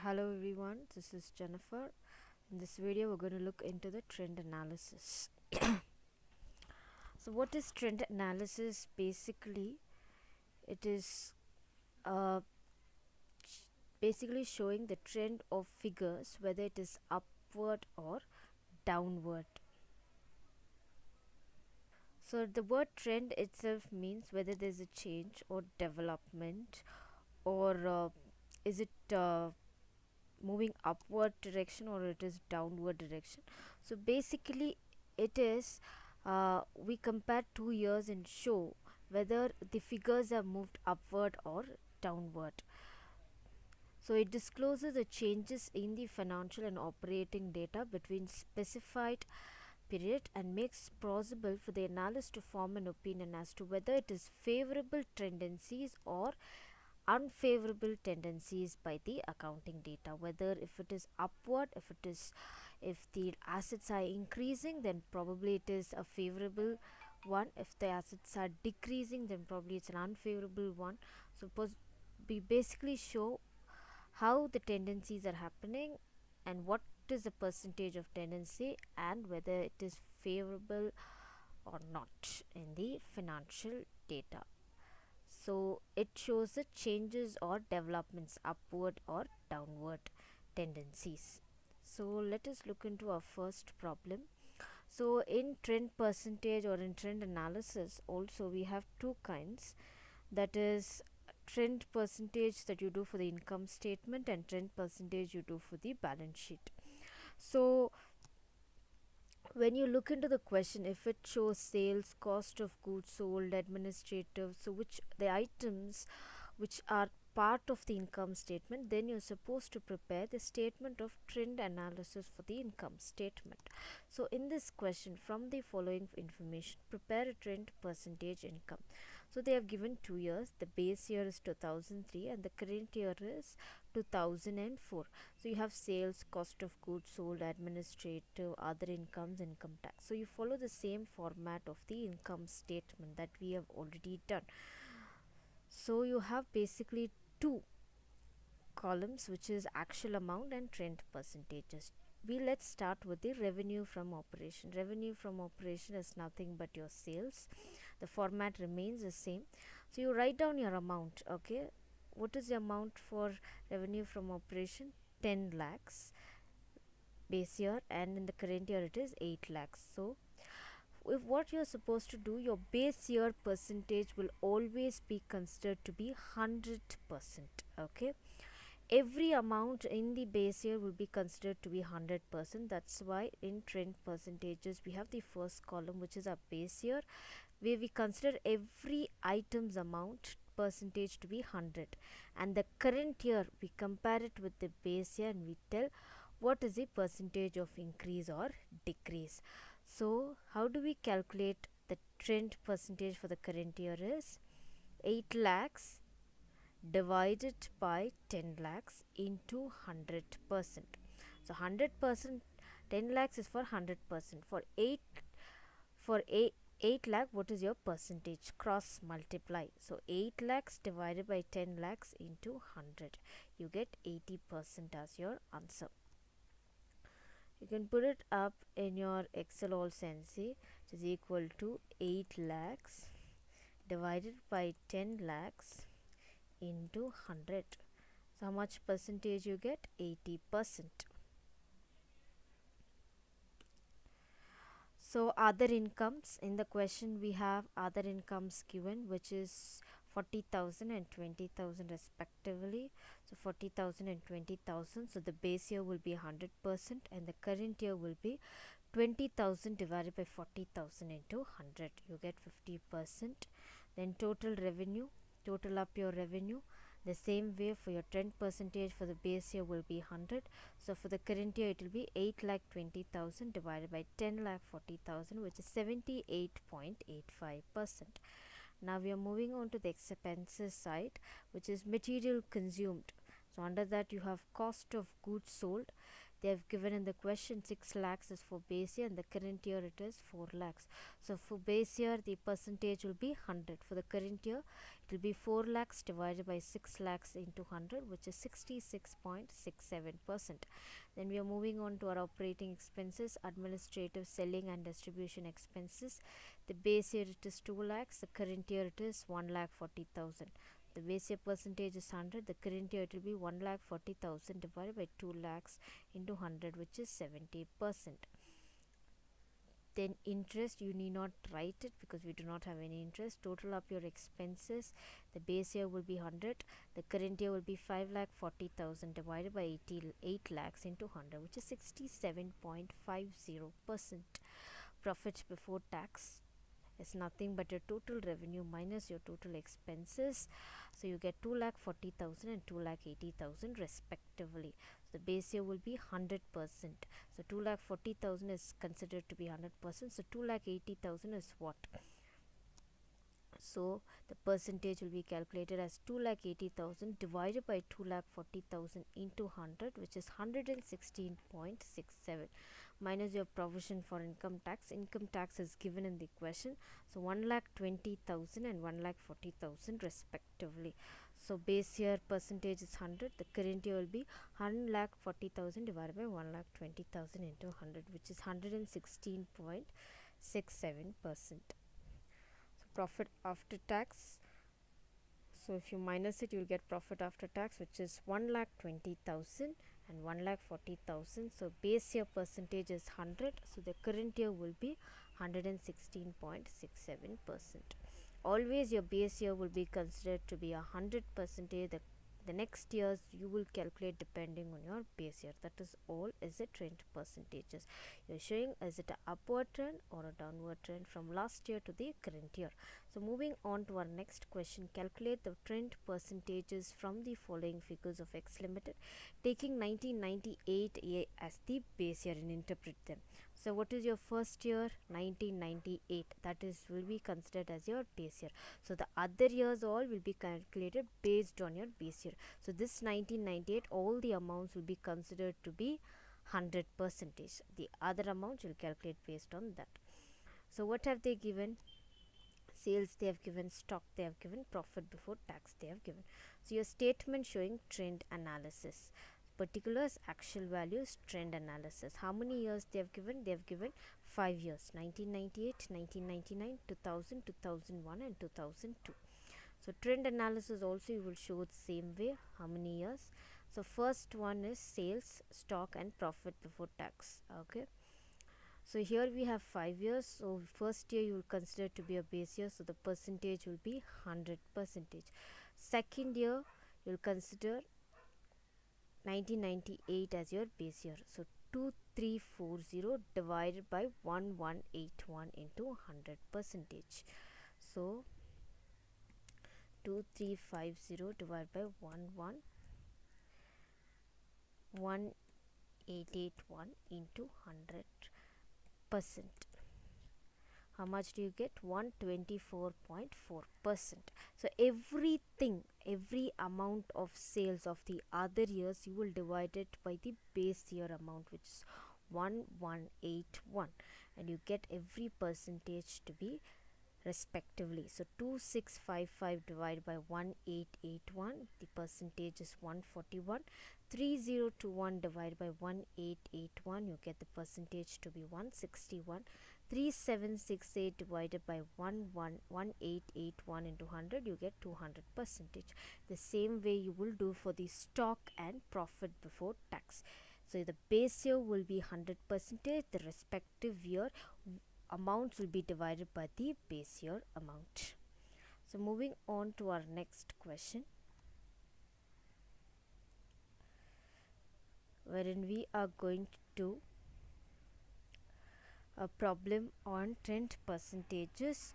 Hello everyone, this is Jennifer. In this video, we're going to look into the trend analysis. So, what is trend analysis? Basically, it is uh, basically showing the trend of figures, whether it is upward or downward. So, the word trend itself means whether there's a change or development, or is it moving upward direction or it is downward direction. So basically it is we compare 2 years and show whether the figures have moved upward or downward. So it discloses the changes in the financial and operating data between specified period and makes possible for the analyst to form an opinion as to whether it is favorable tendencies or unfavorable tendencies by the accounting data, whether if it is upward, if the assets are increasing, then probably it is a favorable one. If the assets are decreasing, then probably it's an unfavorable one. Suppose we basically show how the tendencies are happening and what is the percentage of tendency and whether it is favorable or not in the financial data. So it shows the changes or developments, upward or downward tendencies. So let us look into our first problem. So in trend percentage or in trend analysis also we have two kinds, that is trend percentage that you do for the income statement and trend percentage you do for the balance sheet. So when you look into the question, if it shows sales, cost of goods sold, administrative, so which the items which are part of the income statement, then you're supposed to prepare the statement of trend analysis for the income statement. So in this question, from the following information, prepare a trend percentage income. So they have given 2 years. The base year is 2003 and the current year is 2004. So you have sales, cost of goods sold, administrative, other incomes, income tax. So you follow the same format of the income statement that we have already done. So you have basically two columns, which is actual amount and trend percentages. Let's start with the revenue from operation. Revenue from operation is nothing but your sales. The format remains the same. So you write down your amount. Okay, what is the amount for revenue from operation? 10 lakhs base year, and in the current year it is 8 lakhs. So if what you're supposed to do, your base year percentage will always be considered to be 100%. Okay, every amount in the base year will be considered to be 100%. That's why in trend percentages we have the first column, which is our base year, where we consider every item's amount percentage to be 100, and the current year we compare it with the base year and we tell what is the percentage of increase or decrease. So how do we calculate the trend percentage for the current year? Is 8 lakhs divided by 10 lakhs into 100%. So 100%, 10 lakhs is for 100%. For 8 lakh, what is your percentage? Cross multiply. So 8 lakhs divided by 10 lakhs into 100, you get 80% as your answer. You can put it up in your Excel or Sensi, which is equal to 8 lakhs divided by 10 lakhs into 100. So how much percentage you get? 80%. So other incomes, in the question we have other incomes given, which is 40,000 and 20,000 respectively. So 40,000 and 20,000. So the base year will be 100% and the current year will be 20,000 divided by 40,000 into 100. You get 50%. Then total revenue, total up your revenue. The same way for your trend percentage for the base year will be 100. So for the current year it will be 8 lakh 20,000 divided by 10 lakh 40,000, which is 78.85%. Now we are moving on to the expenses side, which is material consumed. So under that you have cost of goods sold. They have given in the question 6 lakhs is for base year and the current year it is 4 lakhs. So for base year the percentage will be 100. For the current year it will be 4 lakhs divided by 6 lakhs into 100, which is 66.67%. Then we are moving on to our operating expenses, administrative, selling and distribution expenses. The base year it is 2 lakhs, the current year it is 1 lakh 40,000. The base year percentage is 100, the current year it will be 1 lakh 40,000 divided by 2 lakhs into 100, which is 70%. Then interest, you need not write it because we do not have any interest. Total up your expenses. The base year will be 100, the current year will be 5 lakh 40,000 divided by 8 lakhs into 100, which is 67.50%. Profit before tax is nothing but your total revenue minus your total expenses. So you get 2 lakh 40,000 and 2 lakh 80,000 respectively. So the base year will be 100%. So 2 lakh 40,000 is considered to be 100%. So 2 lakh 80,000 is what? So the percentage will be calculated as 2 lakh 80,000 divided by 2 lakh 40,000 into 100, which is 116.67, minus your provision for income tax. Income tax is given in the question. So 1 lakh 20,000 and 1 lakh 40,000 respectively. So base year percentage is 100. The current year will be 1 lakh 40,000 divided by 1 lakh 20,000 into 100, which is 116.67%. Profit after tax, so if you minus it you will get profit after tax, which is 1 lakh 20,000 and 1 lakh 40,000. So base year percentage is 100, so the current year will be 116.67%. Always your base year will be considered to be 100%. The next years you will calculate depending on your base year. That is all is a trend percentages. You're showing is it a upward trend or a downward trend from last year to the current year. So moving on to our next question, calculate the trend percentages from the following figures of X Limited, taking 1998 as the base year and interpret them. So what is your first year? 1998, that is will be considered as your base year. So the other years all will be calculated based on your base year. So this 1998, all the amounts will be considered to be 100%. The other amounts will calculate based on that. So what have they given? Sales they have given, stock they have given, profit before tax they have given. So your statement showing trend analysis, particulars, actual values, trend analysis. How many years they have given? They have given 5 years, 1998, 1999, 2000, 2001 and 2002. So trend analysis also you will show the same way, how many years. So first one is sales, stock and profit before tax. Okay, so here we have 5 years. So first year you will consider to be a base year, so the percentage will be 100%. Second year you will consider 1998 as your base year. So 2340 divided by 1181 into 100%. So 2350 divided by 11881 into 100%. How much do you get? 124.4%. So everything, every amount of sales of the other years you will divide it by the base year amount, which is 1181, and you get every percentage to be respectively. So 2655 divided by 1881, the percentage is 141. 3021 divided by 1881, you get the percentage to be 161. 3768 divided by 1881 into 100, you get 200%. The same way you will do for the stock and profit before tax. So the base year will be 100%, the respective year amounts will be divided by the base year amount. So moving on to our next question, wherein we are going to do a problem on trend percentages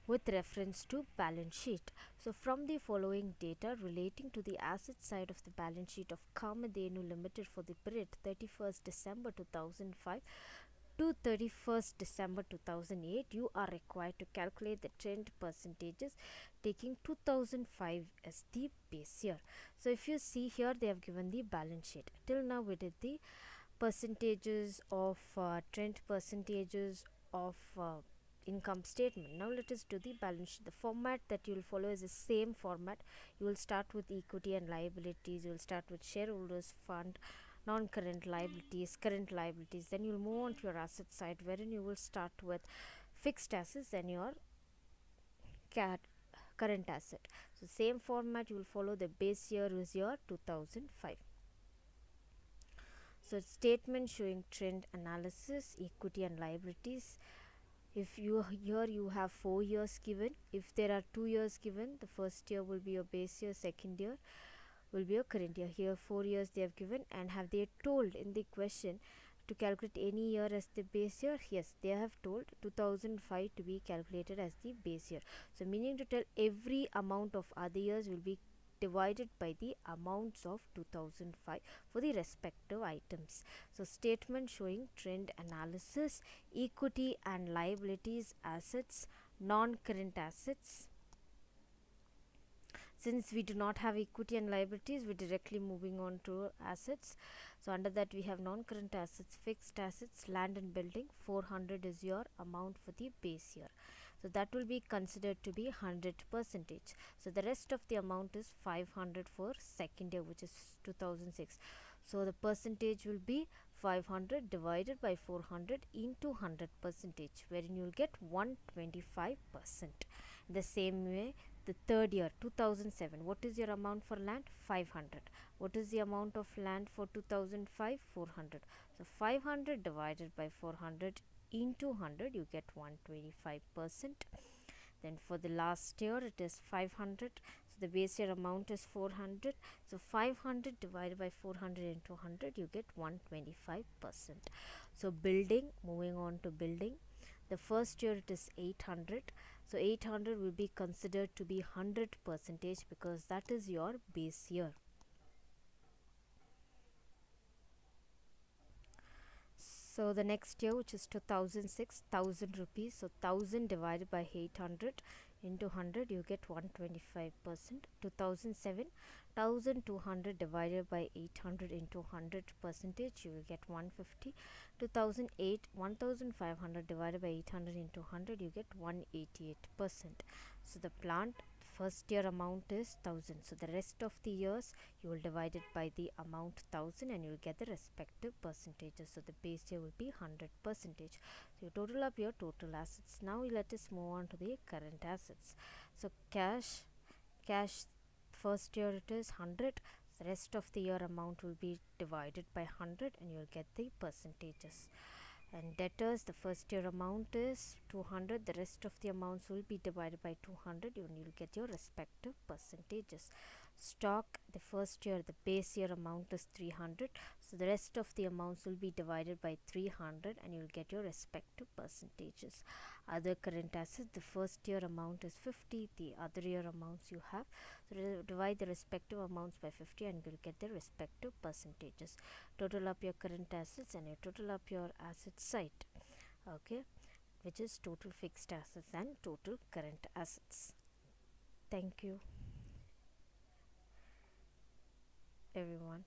with reference to balance sheet. So from the following data relating to the asset side of the balance sheet of Kamadhenu Limited for the period 31st December 2005 to 31st December 2008, you are required to calculate the trend percentages taking 2005 as the base year. So if you see here, they have given the balance sheet. Till now we did the percentages of trend, percentages of income statement. Now let us do the balance sheet. The format that you will follow is the same format. You will start with equity and liabilities, you will start with shareholders fund, non-current liabilities, current liabilities, then you will move on to your asset side, wherein you will start with fixed assets and your current asset. So same format you will follow. The base year is your 2005. So statement showing trend analysis, equity and liabilities. If you here you have 4 years given, if there are 2 years given, the first year will be your base year, second year will be your current year. Here 4 years they have given, and have they told in the question to calculate any year as the base year? Yes, they have told 2005 to be calculated as the base year. So meaning to tell every amount of other years will be divided by the amounts of 2005 for the respective items. So statement showing trend analysis, equity and liabilities, assets, non-current assets. Since we do not have equity and liabilities, we're directly moving on to assets. So under that we have non-current assets, fixed assets, land and building. 400 is your amount for the base year, so that will be considered to be 100%. So the rest of the amount is 500 for second year, which is 2006. So the percentage will be 500 divided by 400 into 100%, wherein you will get 125%. The same way, the third year 2007, what is your amount for land? 500. What is the amount of land for 2005? 400. So 500 divided by 400 into 100, you get 125%. Then for the last year it is 500, so the base year amount is 400. So 500 divided by 400 into 100, you get 125%. So building, moving on to building, the first year it is 800. So 800 will be considered to be 100% because that is your base year. So the next year, which is 2006, 1000 rupees. So 1000 divided by 800 into 100, you get 125%. 2007, 1200 divided by 800 into 100%, you will get 150. 2008, 1500 divided by 800 into 100, you get 188%. So the plant first year amount is 1000. So the rest of the years you will divide it by the amount 1000 and you will get the respective percentages. So the base year will be 100%. So you total up your total assets. Now let us move on to the current assets. So cash first year it is 100. The rest of the year amount will be divided by 100 and you will get the percentages. And debtors, the first year amount is 200. The rest of the amounts will be divided by 200 and you will get your respective percentages. Stock, the first year, the base year amount is 300. So the rest of the amounts will be divided by 300 and you will get your respective percentages. Other current assets, the first year amount is 50. The other year amounts you have, so divide the respective amounts by 50 and you will get the respective percentages. Total up your current assets and you total up your asset side, okay, which is total fixed assets and total current assets. Thank you everyone.